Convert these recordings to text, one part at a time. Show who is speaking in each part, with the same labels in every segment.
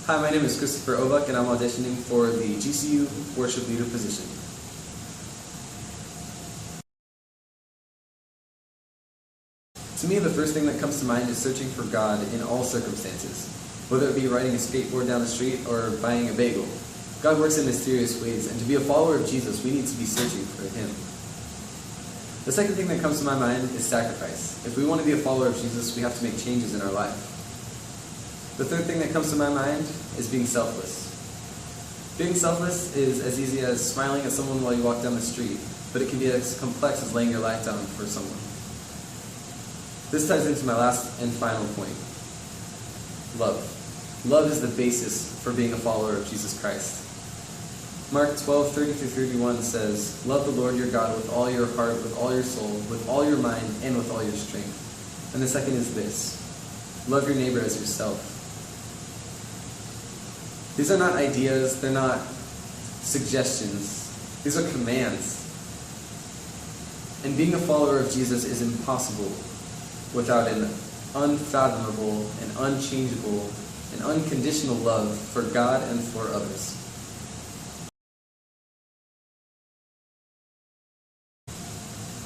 Speaker 1: Hi, my name is Christopher Obuch, and I'm auditioning for the GCU worship leader position. To me, the first thing that comes to mind is searching for God in all circumstances, whether it be riding a skateboard down the street or buying a bagel. God works in mysterious ways, and to be a follower of Jesus, we need to be searching for Him. The second thing that comes to my mind is sacrifice. If we want to be a follower of Jesus, we have to make changes in our life. The third thing that comes to my mind is being selfless. Being selfless is as easy as smiling at someone while you walk down the street, but it can be as complex as laying your life down for someone. This ties into my last and final point. Love. Love is the basis for being a follower of Jesus Christ. Mark 12:30-31 says, "Love the Lord your God with all your heart, with all your soul, with all your mind, and with all your strength." And the second is this: love your neighbor as yourself. These are not ideas, they're not suggestions, these are commands. And being a follower of Jesus is impossible without an unfathomable and unchangeable and unconditional love for God and for others.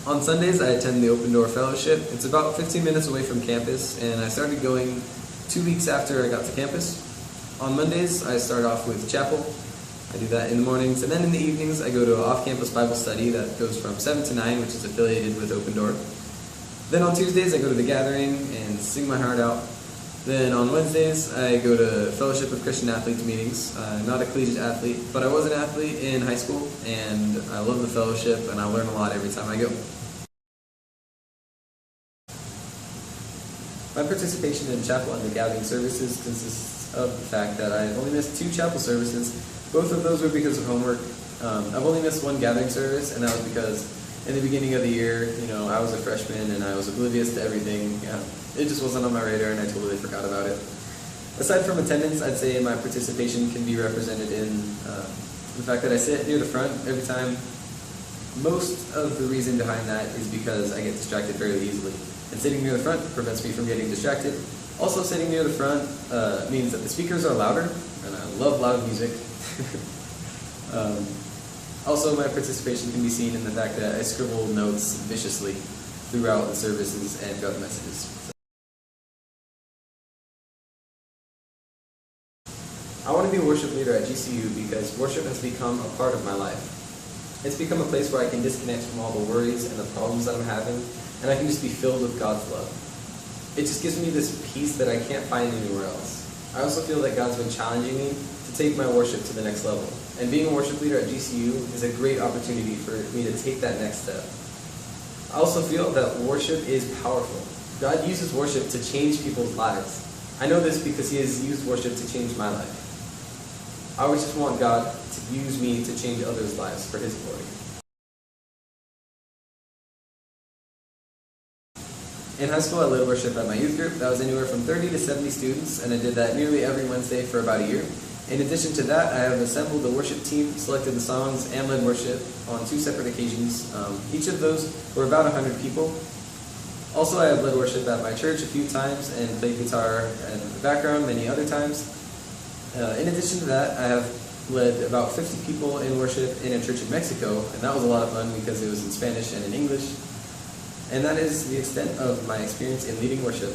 Speaker 1: On Sundays, I attend the Open Door Fellowship. It's about 15 minutes away from campus, and I started going 2 weeks after I got to campus. On Mondays, I start off with chapel. I do that in the mornings, and then in the evenings, I go to an off-campus Bible study that goes from 7 to 9, which is affiliated with Open Door. Then on Tuesdays, I go to the gathering and sing my heart out. Then on Wednesdays, I go to Fellowship of Christian Athletes meetings. I'm not a collegiate athlete, but I was an athlete in high school, and I love the fellowship, and I learn a lot every time I go. My participation in chapel and the gathering services consists of the fact that I've only missed 2 chapel services. Both of those were because of homework. I've only missed 1 gathering service, and that was because in the beginning of the year, I was a freshman and I was oblivious to everything. It just wasn't on my radar, and I totally forgot about it. Aside from attendance, I'd say my participation can be represented in the fact that I sit near the front every time. Most of the reason behind that is because I get distracted fairly easily. And sitting near the front prevents me from getting distracted. Also, sitting near the front means that the speakers are louder, and I love loud music. Also, my participation can be seen in the fact that I scribble notes viciously throughout the services and throughout the messages. I want to be a worship leader at GCU because worship has become a part of my life. It's become a place where I can disconnect from all the worries and the problems that I'm having, and I can just be filled with God's love. It just gives me this peace that I can't find anywhere else. I also feel that God's been challenging me to take my worship to the next level. And being a worship leader at GCU is a great opportunity for me to take that next step. I also feel that worship is powerful. God uses worship to change people's lives. I know this because He has used worship to change my life. I always just want God to use me to change others' lives for His glory. In high school, I led worship at my youth group. That was anywhere from 30 to 70 students, and I did that nearly every Wednesday for about a year. In addition to that, I have assembled the worship team, selected the songs, and led worship on 2 separate occasions. Each of those were about 100 people. Also, I have led worship at my church a few times and played guitar in the background many other times. In addition to that, I have led about 50 people in worship in a church in Mexico, and that was a lot of fun because it was in Spanish and in English. And that is the extent of my experience in leading worship.